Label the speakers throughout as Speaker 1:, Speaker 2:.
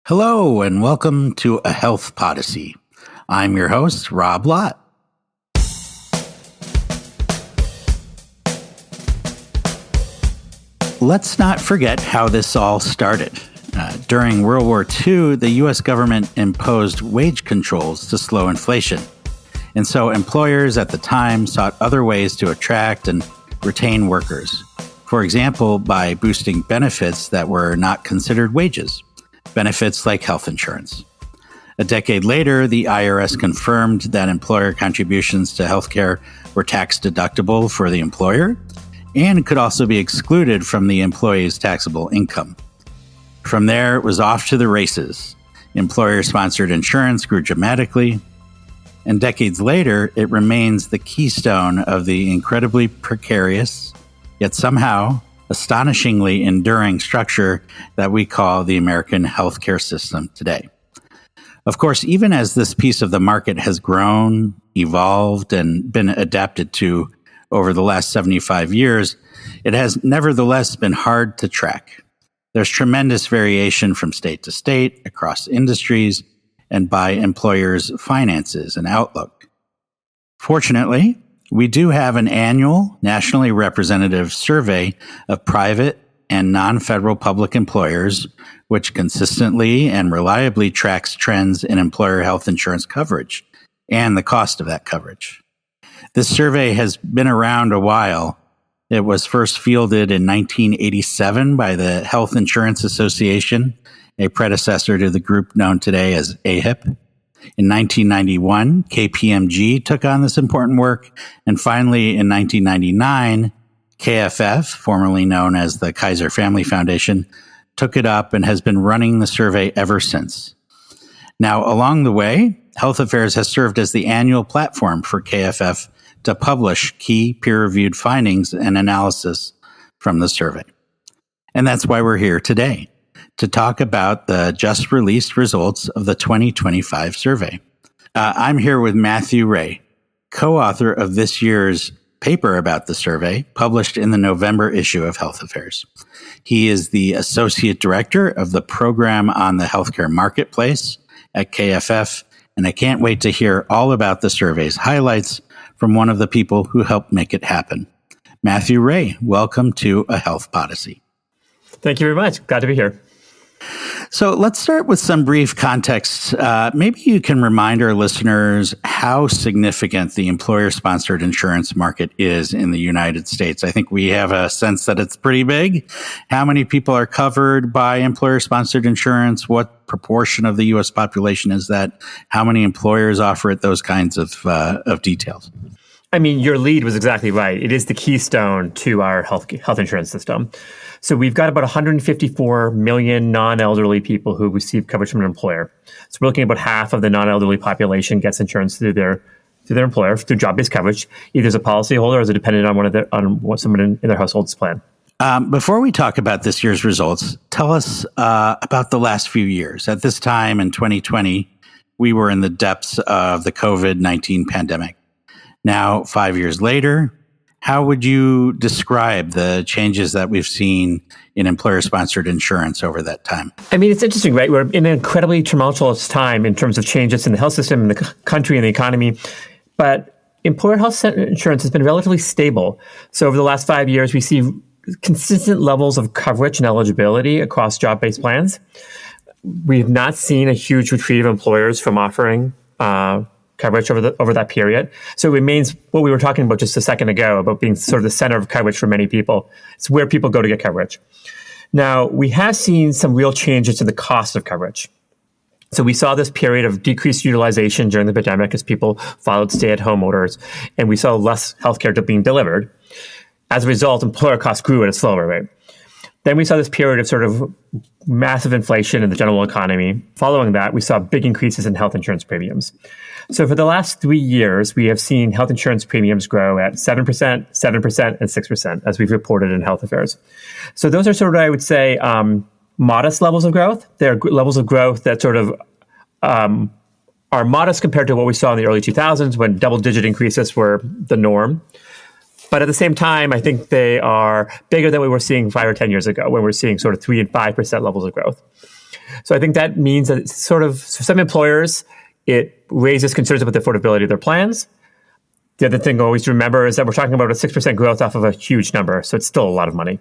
Speaker 1: Hello, and welcome to a Health Podyssey. I'm your host, Rob Lott. Let's not forget how this all started. During World War II, the U.S. government imposed wage controls to slow inflation. And so employers at the time sought other ways to attract and retain workers. For example, by boosting benefits that were not considered wages, benefits like health insurance. A decade later, the IRS confirmed that employer contributions to healthcare were tax deductible for the employer and could also be excluded from the employee's taxable income. From there, it was off to the races. Employer-sponsored insurance grew dramatically, and decades later, it remains the keystone of the incredibly precarious, yet somehow astonishingly enduring structure that we call the American healthcare system today. Of course, even as this piece of the market has grown, evolved, and been adapted to over the last 75 years, it has nevertheless been hard to track. There's tremendous variation from state to state, across industries, and by employers' finances and outlook. Fortunately, we do have an annual nationally representative survey of private and non-federal public employers, which consistently and reliably tracks trends in employer health insurance coverage and the cost of that coverage. This survey has been around a while. It was first fielded in 1987 by the Health Insurance Association, a predecessor to the group known today as AHIP. In 1991, KPMG took on this important work, and finally in 1999, KFF, formerly known as the Kaiser Family Foundation, took it up and has been running the survey ever since. Now, along the way, Health Affairs has served as the annual platform for KFF to publish key peer-reviewed findings and analysis from the survey. And that's why we're here today, to talk about the just released results of the 2025 survey. I'm here with Matthew Ray, co-author of this year's paper about the survey, published in the November issue of Health Affairs. He is the Associate Director of the Program on the Healthcare Marketplace at KFF, and I can't wait to hear all about the survey's highlights from one of the people who helped make it happen. Matthew Ray, welcome to a Health Podyssey.
Speaker 2: Thank you very much. Glad to be here.
Speaker 1: So let's start with some brief context. Maybe you can remind our listeners how significant the employer-sponsored insurance market is in the United States. I think we have a sense that it's pretty big. How many people are covered by employer-sponsored insurance? What proportion of the U.S. population is that? How many employers offer it? Those kinds of details.
Speaker 2: I mean, your lead was exactly right. It is the keystone to our health insurance system. So we've got about 154 million non-elderly people who receive coverage from an employer. So we're looking at about half of the non-elderly population gets insurance through their employer, through job-based coverage, either as a policyholder or as a dependent on someone in their household's plan.
Speaker 1: Before we talk about this year's results, tell us about the last few years. At this time in 2020, we were in the depths of the COVID-19 pandemic. Now, 5 years later, how would you describe the changes that we've seen in employer-sponsored insurance over that time? I
Speaker 2: mean, it's interesting, right? We're in an incredibly tumultuous time in terms of changes in the health system, in the country, and the economy. But employer health insurance has been relatively stable. So over the last 5 years, we see consistent levels of coverage and eligibility across job-based plans. We've not seen a huge retreat of employers from offering coverage over that period. So it remains what we were talking about just a second ago, about being sort of the center of coverage for many people. It's where people go to get coverage. Now, we have seen some real changes to the cost of coverage. So we saw this period of decreased utilization during the pandemic as people followed stay-at-home orders, and we saw less healthcare being delivered. As a result, employer costs grew at a slower rate. Then we saw this period of sort of massive inflation in the general economy. Following that, we saw big increases in health insurance premiums. So for the last 3 years, we have seen health insurance premiums grow at 7%, 7%, and 6%, as we've reported in Health Affairs. So those are sort of, I would say, modest levels of growth. They're levels of growth that sort of are modest compared to what we saw in the early 2000s when double-digit increases were the norm. But at the same time, I think they are bigger than we were seeing 5 or 10 years ago, when we were seeing sort of 3 and 5% levels of growth. So I think that means that it's sort of, for some employers, it raises concerns about the affordability of their plans. The other thing always to remember is that we're talking about a 6% growth off of a huge number. So it's still a lot of money.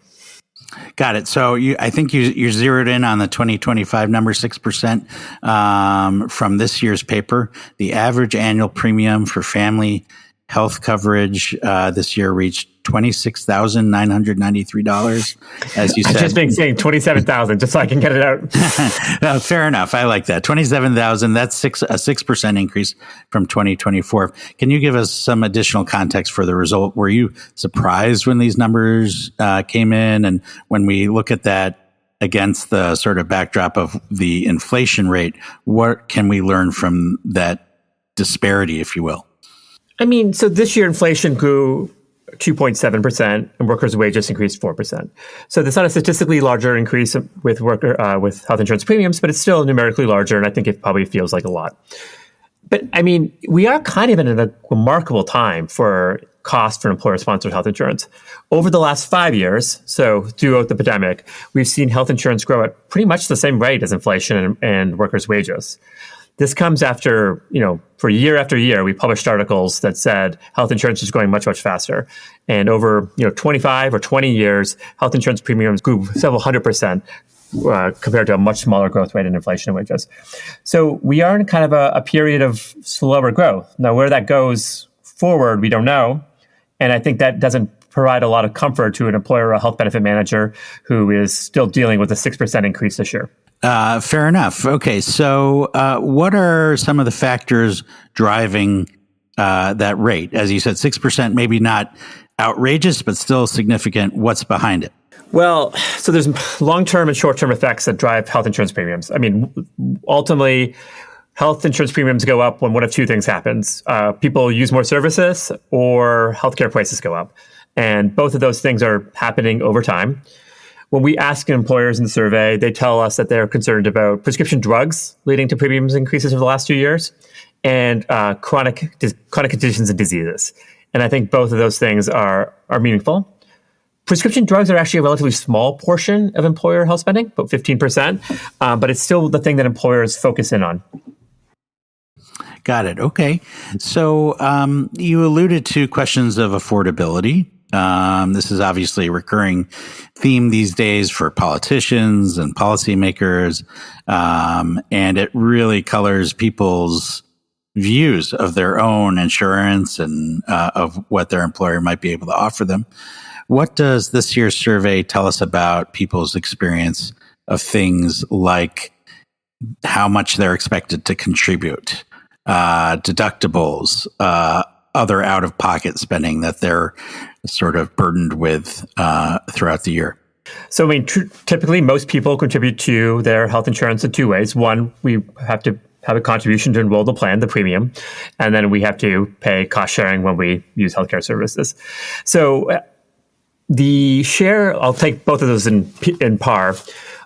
Speaker 1: Got it. So I think you're zeroed in on the 2025 number, 6% from this year's paper. The average annual premium for family health coverage this year reached $26,993. As you said,
Speaker 2: I've just been saying 27,000 just so I can get it out.
Speaker 1: Fair enough. I like that. 27,000. That's a 6% increase from 2024. Can you give us some additional context for the result? Were you surprised when these numbers came in? And when we look at that against the sort of backdrop of the inflation rate, what can we learn from that disparity, if you will?
Speaker 2: I mean, so this year inflation grew 2.7% and workers' wages increased 4%. So that's not a statistically larger increase with with health insurance premiums, but it's still numerically larger, and I think it probably feels like a lot. But I mean, we are kind of in a remarkable time for cost for employer-sponsored health insurance. Over the last 5 years, so throughout the pandemic, we've seen health insurance grow at pretty much the same rate as inflation and workers' wages. This comes after, for year after year, we published articles that said health insurance is growing much, much faster. And over, 25 or 20 years, health insurance premiums grew several 100% compared to a much smaller growth rate in inflation and wages. So we are in kind of a period of slower growth. Now, where that goes forward, we don't know. And I think that doesn't provide a lot of comfort to an employer or a health benefit manager who is still dealing with a 6% increase this year.
Speaker 1: Fair enough. Okay. So, what are some of the factors driving, that rate? As you said, 6%, maybe not outrageous, but still significant. What's behind it?
Speaker 2: Well, so there's long-term and short-term effects that drive health insurance premiums. I mean, ultimately, health insurance premiums go up when one of two things happens. People use more services or healthcare prices go up. And both of those things are happening over time. When we ask employers in the survey, they tell us that they're concerned about prescription drugs leading to premiums increases over the last 2 years and chronic conditions and diseases. And I think both of those things are meaningful. Prescription drugs are actually a relatively small portion of employer health spending, about 15%, but it's still the thing that employers focus in on.
Speaker 1: Got it. Okay. So you alluded to questions of affordability. This is obviously a recurring theme these days for politicians and policymakers, and it really colors people's views of their own insurance and of what their employer might be able to offer them. What does this year's survey tell us about people's experience of things like how much they're expected to contribute, deductibles, other out-of-pocket spending that they're sort of burdened with throughout the year?
Speaker 2: So, I mean, typically most people contribute to their health insurance in two ways. One, we have to have a contribution to enroll the plan, the premium, and then we have to pay cost sharing when we use healthcare services. So the share, I'll take both of those in par.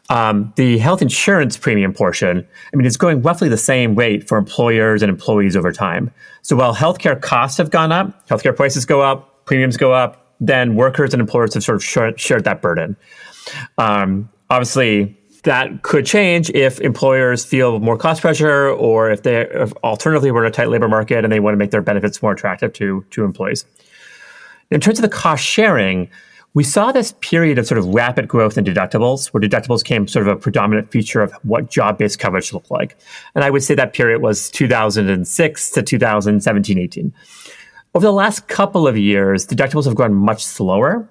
Speaker 2: The health insurance premium portion, I mean, it's going roughly the same rate for employers and employees over time. So while healthcare costs have gone up, healthcare prices go up, premiums go up, then workers and employers have sort of shared that burden. Obviously, that could change if employers feel more cost pressure or if alternatively we're in a tight labor market and they want to make their benefits more attractive to employees. In terms of the cost sharing, we saw this period of sort of rapid growth in deductibles, where deductibles became sort of a predominant feature of what job-based coverage looked like. And I would say that period was 2006 to 2017-18. Over the last couple of years, deductibles have grown much slower.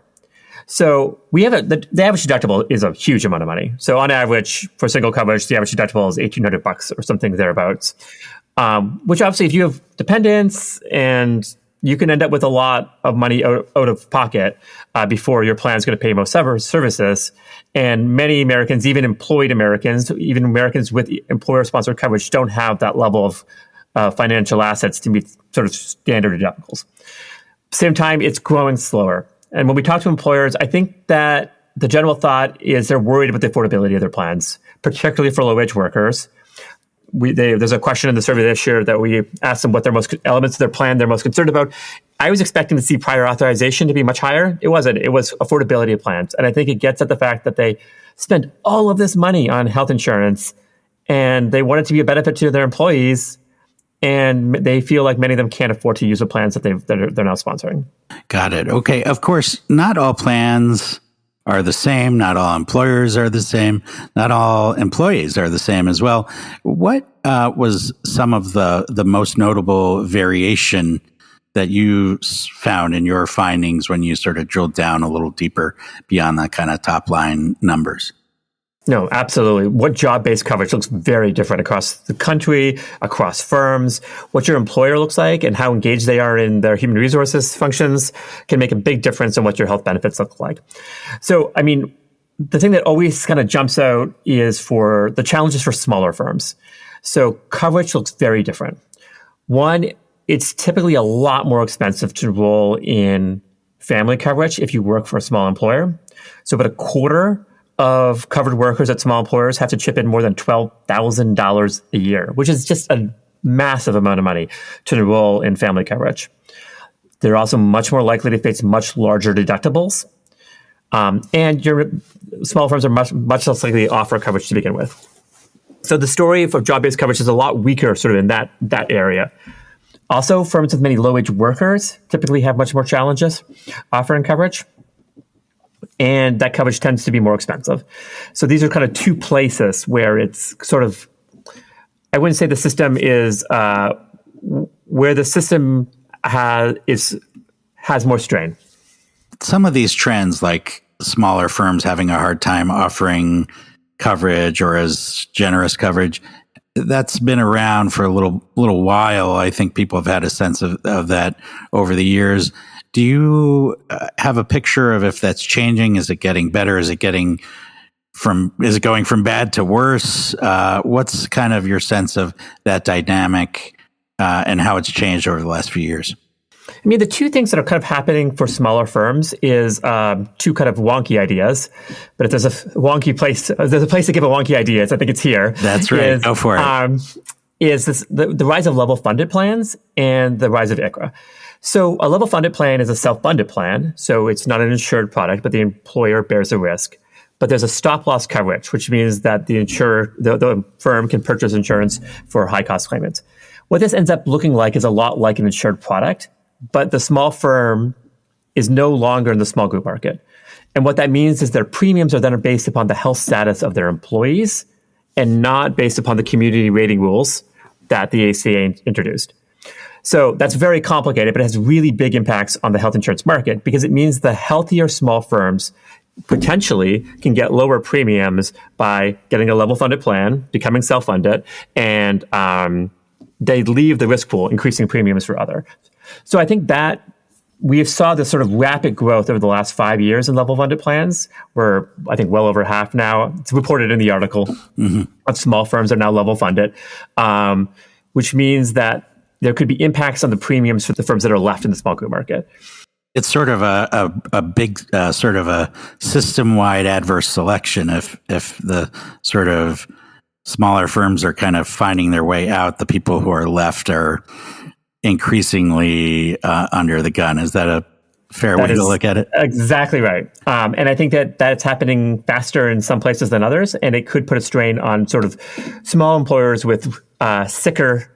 Speaker 2: So we have the average deductible is a huge amount of money. So on average, for single coverage, the average deductible is $1,800 or something thereabouts. Which obviously, if you have dependents and you can end up with a lot of money out of pocket before your plan is going to pay most services. And many Americans, even employed Americans, even Americans with employer-sponsored coverage, don't have that level of financial assets to meet sort of standard deductibles. Same time, it's growing slower. And when we talk to employers, I think that the general thought is they're worried about the affordability of their plans, particularly for low-wage workers. There's a question in the survey this year that we asked them what their most elements of their plan they're most concerned about. I was expecting to see prior authorization to be much higher. It wasn't. It was affordability of plans. And I think it gets at the fact that spend all of this money on health insurance, and they want it to be a benefit to their employees, and they feel like many of them can't afford to use the plans that they're now sponsoring.
Speaker 1: Got it. Okay. Of course, not all plans are the same. Not all employers are the same. Not all employees are the same as well. What was some of the most notable variation that you found in your findings when you sort of drilled down a little deeper beyond that kind of top line numbers?
Speaker 2: No, absolutely. What job-based coverage looks very different across the country, across firms. What your employer looks like and how engaged they are in their human resources functions can make a big difference in what your health benefits look like. So, I mean, the thing that always kind of jumps out is for the challenges for smaller firms. So coverage looks very different. One, it's typically a lot more expensive to enroll in family coverage if you work for a small employer. So about a quarter of covered workers at small employers have to chip in more than $12,000 a year, which is just a massive amount of money to enroll in family coverage. They're also much more likely to face much larger deductibles. And your small firms are much less likely to offer coverage to begin with. So the story for job-based coverage is a lot weaker sort of in that area. Also, firms with many low-wage workers typically have much more challenges offering coverage. And that coverage tends to be more expensive. So these are kind of two places where it's sort of, I wouldn't say the system is, where the system has more strain.
Speaker 1: Some of these trends, like smaller firms having a hard time offering coverage or as generous coverage, that's been around for a little while. I think people have had a sense of that over the years. Do you have a picture of if that's changing? Is it getting better? Is it going from bad to worse? What's kind of your sense of that dynamic and how it's changed over the last few years?
Speaker 2: I mean, the two things that are kind of happening for smaller firms is two kind of wonky ideas. But if there's a wonky place, there's a place to give a wonky ideas. I think it's here.
Speaker 1: That's right. Go for it.
Speaker 2: Is this the rise of level funded plans and the rise of ICHRA. So a level funded plan is a self-funded plan. So it's not an insured product, but the employer bears the risk. But there's a stop loss coverage, which means that the firm can purchase insurance for high cost claimants. What this ends up looking like is a lot like an insured product, but the small firm is no longer in the small group market. And what that means is their premiums are then based upon the health status of their employees and not based upon the community rating rules that the ACA introduced. So that's very complicated, but it has really big impacts on the health insurance market because it means the healthier small firms potentially can get lower premiums by getting a level funded plan, becoming self-funded, and they leave the risk pool, increasing premiums for other. So I think that we saw this sort of rapid growth over the last 5 years in level funded plans. We're, I think, well over half now. It's reported in the article of small firms are now level funded, which means that there could be impacts on the premiums for the firms that are left in the small group market.
Speaker 1: It's sort of a big sort of a system-wide adverse selection. If the sort of smaller firms are kind of finding their way out, the people who are left are increasingly under the gun. Is that a fair way to look at it? Exactly
Speaker 2: right. And I think that that's happening faster in some places than others, and it could put a strain on sort of small employers with a sicker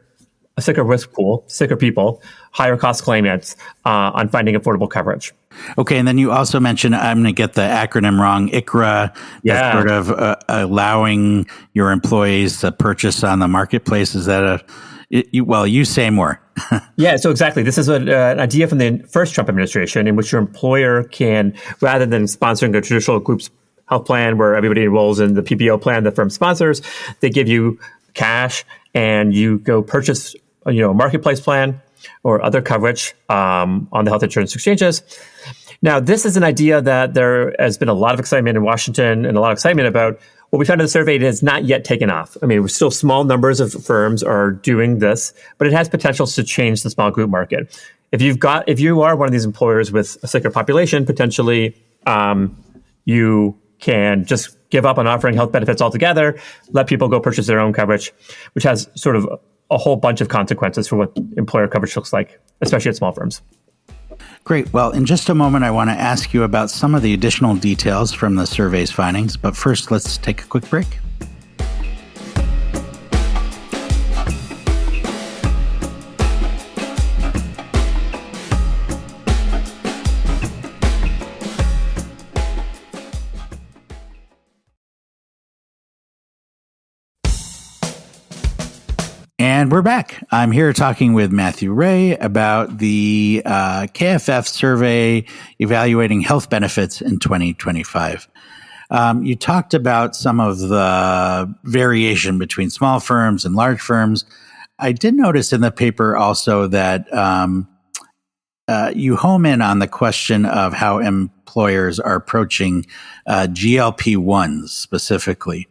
Speaker 2: risk pool, sicker people, higher cost claimants on finding affordable coverage.
Speaker 1: Okay, and then you also mentioned, I'm going to get the acronym wrong, ICHRA, that's sort of allowing your employees to purchase on the marketplace. Is that you say more.
Speaker 2: Yeah, so exactly. This is an idea from the first Trump administration in which your employer can, rather than sponsoring a traditional group's health plan where everybody enrolls in the PPO plan the firm sponsors, they give you cash and you go purchase a marketplace plan or other coverage on the health insurance exchanges. Now, this is an idea that there has been a lot of excitement in Washington and a lot of excitement about. What we found in the survey, it has not yet taken off. I mean, we're still small numbers of firms are doing this, but it has potentials to change the small group market. If you are one of these employers with a sicker population, potentially you can just give up on offering health benefits altogether, let people go purchase their own coverage, which has sort of a whole bunch of consequences for what employer coverage looks like, especially at small firms.
Speaker 1: Great. Well, in just a moment, I want to ask you about some of the additional details from the survey's findings. But first, let's take a quick break. And we're back. I'm here talking with Matthew Ray about the KFF survey evaluating health benefits in 2025. You talked about some of the variation between small firms and large firms. I did notice in the paper also that you home in on the question of how employers are approaching GLP-1s specifically.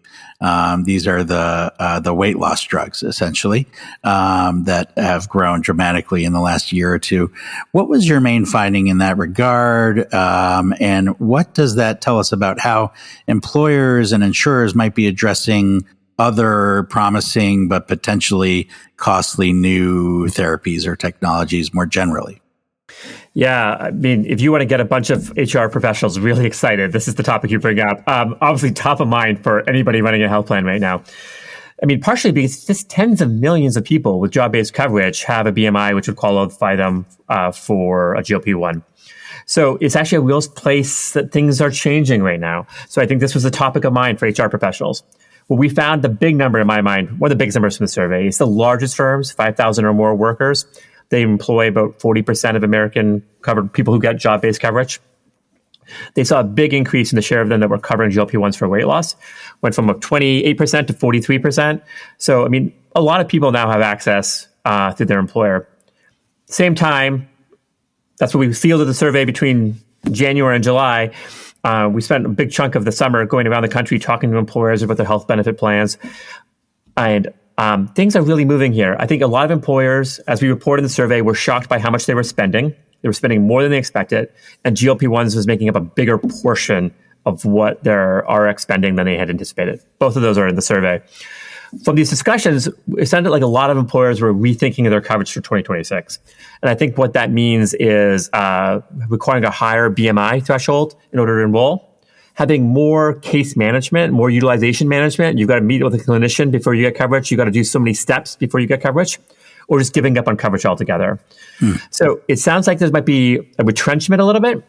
Speaker 1: These are the weight loss drugs, essentially, that have grown dramatically in the last year or two. What was your main finding in that regard? And what does that tell us about how employers and insurers might be addressing other promising but potentially costly new therapies or technologies more generally?
Speaker 2: Yeah, I mean, if you want to get a bunch of HR professionals really excited, this is the topic you bring up. Obviously, top of mind for anybody running a health plan right now. I mean, partially because just tens of millions of people with job-based coverage have a BMI which would qualify them for a GLP-1. So it's actually a real place that things are changing right now. So I think this was a topic of mind for HR professionals. Well, we found the big number in my mind, one of the biggest numbers from the survey, is the largest firms, 5,000 or more workers. They employ about 40% of American covered people who get job-based coverage. They saw a big increase in the share of them that were covering GLP-1s for weight loss, went from 28% to 43%. So, I mean, a lot of people now have access through their employer. Same time, that's what we fielded the survey between January and July. We spent a big chunk of the summer going around the country talking to employers about their health benefit plans. And things are really moving here. I think a lot of employers, as we reported in the survey, were shocked by how much they were spending. They were spending more than they expected. And GLP-1s was making up a bigger portion of what their RX spending than they had anticipated. Both of those are in the survey. From these discussions, it sounded like a lot of employers were rethinking their coverage for 2026. And I think what that means is requiring a higher BMI threshold in order to enroll, having more case management, more utilization management. You've got to meet with a clinician before you get coverage. You've got to do so many steps before you get coverage, or just giving up on coverage altogether. So it sounds like there might be a retrenchment a little bit,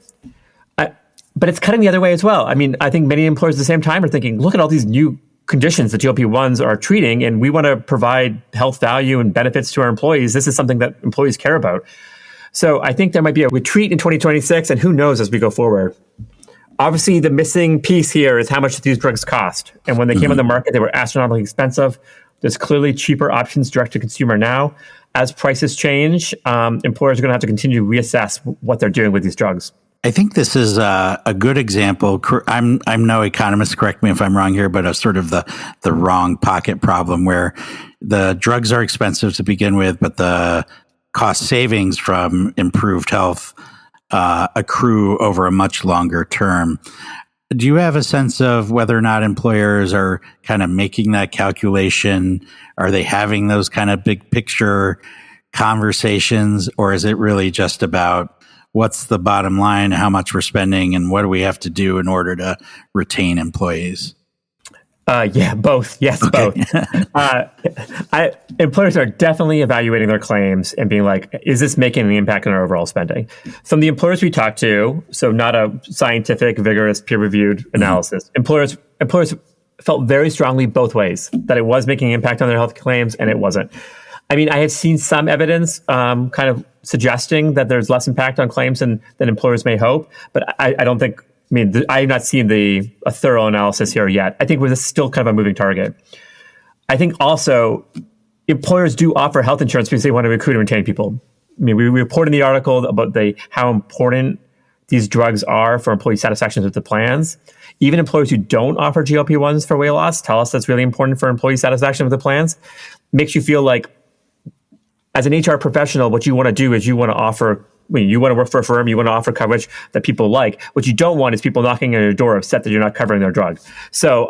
Speaker 2: but it's cutting the other way as well. I mean, I think many employers at the same time are thinking, look at all these new conditions that GLP-1s are treating, and we want to provide health value and benefits to our employees. This is something that employees care about. So I think there might be a retreat in 2026, and who knows as we go forward. Obviously, the missing piece here is how much these drugs cost. And when they came on the market, they were astronomically expensive. There's clearly cheaper options direct to consumer now. As prices change, employers are going to have to continue to reassess what they're doing with these drugs.
Speaker 1: I think this is a good example. I'm no economist, correct me if I'm wrong here, but of sort of the wrong pocket problem where the drugs are expensive to begin with, but the cost savings from improved health accrue over a much longer term. Do you have a sense of whether or not employers are kind of making that calculation? Are they having those kind of big picture conversations, or is it really just about what's the bottom line, how much we're spending, and what do we have to do in order to retain employees?
Speaker 2: Yeah, both. Yes, both. Employers are definitely evaluating their claims and being like, is this making an impact on our overall spending? From the employers we talked to, so not a scientific, vigorous, peer-reviewed analysis, employers felt very strongly both ways, that it was making an impact on their health claims and it wasn't. I mean, I have seen some evidence kind of suggesting that there's less impact on claims than employers may hope, but I don't think, I've not seen a thorough analysis here yet. I think we're still kind of a moving target. I think also employers do offer health insurance because they want to recruit and retain people. I mean, we report in the article about how important these drugs are for employee satisfaction with the plans. Even employers who don't offer GLP-1s for weight loss tell us that's really important for employee satisfaction with the plans. Makes you feel like, as an HR professional, what you want to do is you want to offer, you want to work for a firm, you want to offer coverage that people like. What you don't want is people knocking on your door upset that you're not covering their drug. So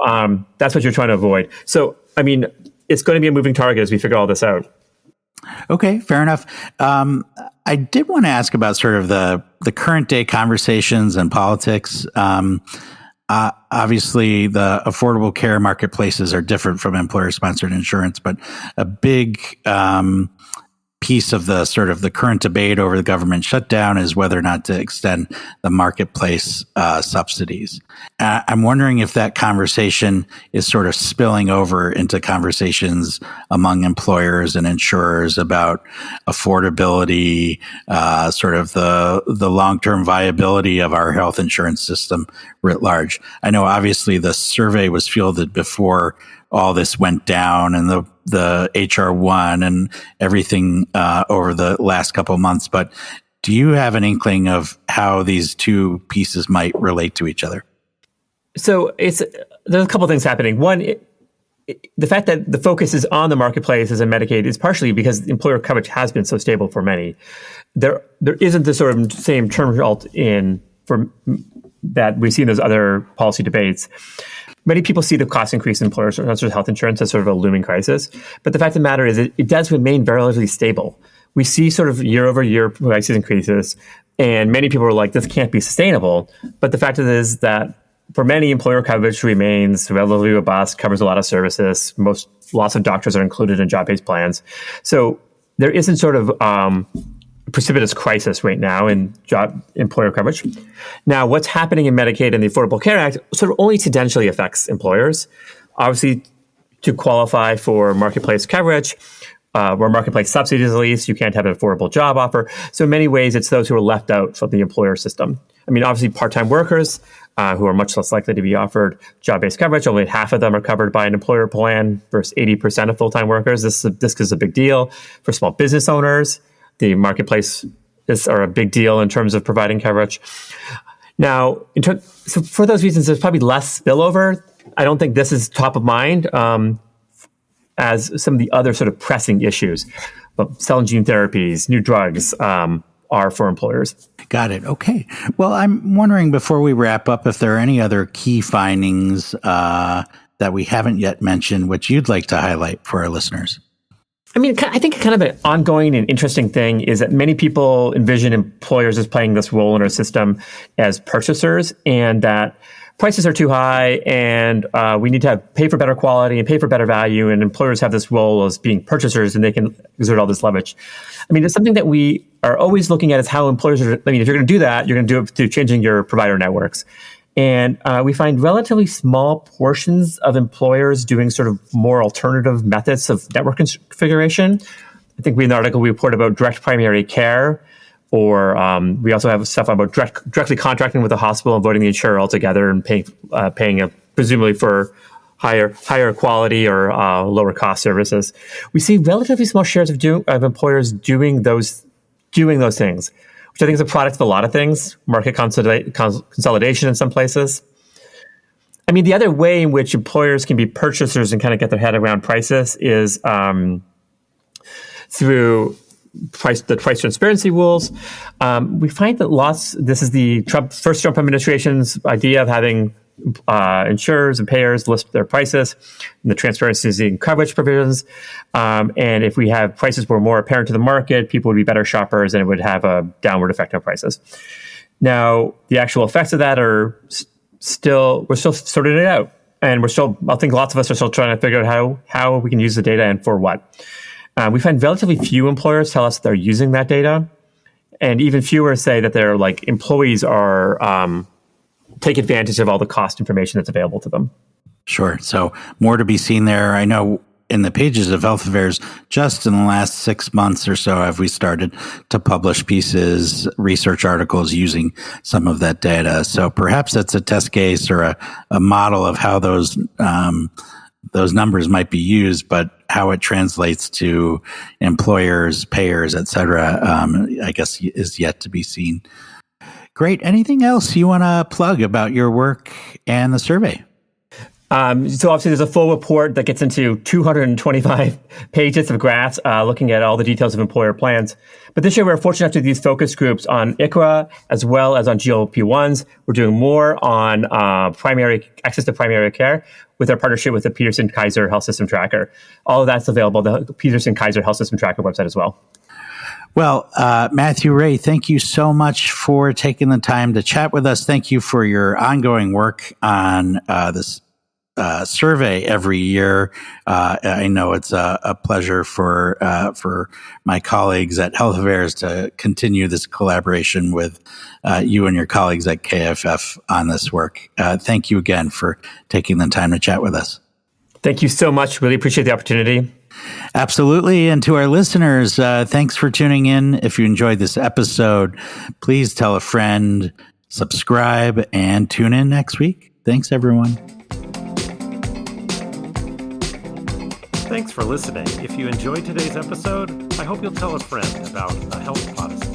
Speaker 2: that's what you're trying to avoid. So, I mean, it's going to be a moving target as we figure all this out.
Speaker 1: Okay, fair enough. I did want to ask about sort of the current day conversations and politics. Obviously, the affordable care marketplaces are different from employer-sponsored insurance, but a big piece of the sort of the current debate over the government shutdown is whether or not to extend the marketplace subsidies. I'm wondering if that conversation is sort of spilling over into conversations among employers and insurers about affordability, sort of the long-term viability of our health insurance system writ large. I know obviously the survey was fielded before all this went down and the HR1 and everything over the last couple of months. But do you have an inkling of how these two pieces might relate to each other?
Speaker 2: So there's a couple of things happening. One, the fact that the focus is on the marketplaces and Medicaid is partially because employer coverage has been so stable for many. There isn't the sort of same turmoil that we see in those other policy debates. Many people see the cost increase in employer-sponsored health insurance as sort of a looming crisis. But the fact of the matter is it does remain relatively stable. We see sort of year-over-year price increases, and many people are like, this can't be sustainable. But the fact is that for many, employer coverage remains relatively robust, covers a lot of services. Lots of doctors are included in job-based plans. So there isn't sort of precipitous crisis right now in employer coverage. Now, what's happening in Medicaid and the Affordable Care Act sort of only tangentially affects employers. Obviously, to qualify for marketplace coverage, or marketplace subsidies at least, you can't have an affordable job offer. So in many ways, it's those who are left out from the employer system. I mean, obviously, part-time workers who are much less likely to be offered job-based coverage, only half of them are covered by an employer plan versus 80% of full-time workers. This is a big deal for small business owners. The marketplace are a big deal in terms of providing coverage. Now, so for those reasons, there's probably less spillover. I don't think this is top of mind as some of the other sort of pressing issues. But cell and gene therapies, new drugs are for employers.
Speaker 1: Got it. Okay. Well, I'm wondering before we wrap up if there are any other key findings that we haven't yet mentioned, which you'd like to highlight for our listeners.
Speaker 2: I mean, I think kind of an ongoing and interesting thing is that many people envision employers as playing this role in our system as purchasers, and that prices are too high and we need to pay for better quality and pay for better value, and employers have this role as being purchasers and they can exert all this leverage. I mean, it's something that we are always looking at is how employers are, I mean, if you're going to do that, you're going to do it through changing your provider networks. And we find relatively small portions of employers doing sort of more alternative methods of network configuration. I think in the article we report about direct primary care, or we also have stuff about directly contracting with the hospital, avoiding the insurer altogether, and paying presumably for higher quality or lower cost services. We see relatively small shares of employers doing those things, which I think is a product of a lot of things, market consolidation in some places. I mean, the other way in which employers can be purchasers and kind of get their head around prices is through the price transparency rules. We find that this is the first Trump administration's idea of having insurers and payers list their prices and the transparency and coverage provisions. And if we have prices were more apparent to the market, people would be better shoppers and it would have a downward effect on prices. Now, the actual effects of that we're still sorting it out. And I think lots of us are still trying to figure out how we can use the data and for what. We find relatively few employers tell us they're using that data. And even fewer say that their employees are take advantage of all the cost information that's available to them.
Speaker 1: Sure. So more to be seen there. I know in the pages of Health Affairs, just in the last 6 months or so, have we started to publish pieces, research articles using some of that data. So perhaps that's a test case or a model of how those numbers might be used, but how it translates to employers, payers, et cetera, I guess is yet to be seen. Great. Anything else you want to plug about your work and the survey?
Speaker 2: So obviously there's a full report that gets into 225 pages of graphs looking at all the details of employer plans. But this year we're fortunate to do these focus groups on ICHRA as well as on GLP-1s. We're doing more on access to primary care. with our partnership with the Peterson Kaiser Health System Tracker. All of that's available on the Peterson Kaiser Health System Tracker website as well.
Speaker 1: Well, Matthew Ray, thank you so much for taking the time to chat with us. Thank you for your ongoing work on this survey every year. I know it's a pleasure for my colleagues at Health Affairs to continue this collaboration with you and your colleagues at KFF on this work. Thank you again for taking the time to chat with us.
Speaker 2: Thank you so much. Really appreciate the opportunity.
Speaker 1: Absolutely. And to our listeners, thanks for tuning in. If you enjoyed this episode, please tell a friend, subscribe, and tune in next week. Thanks, everyone.
Speaker 3: Thanks for listening. If you enjoyed today's episode, I hope you'll tell a friend about the Health Podyssey.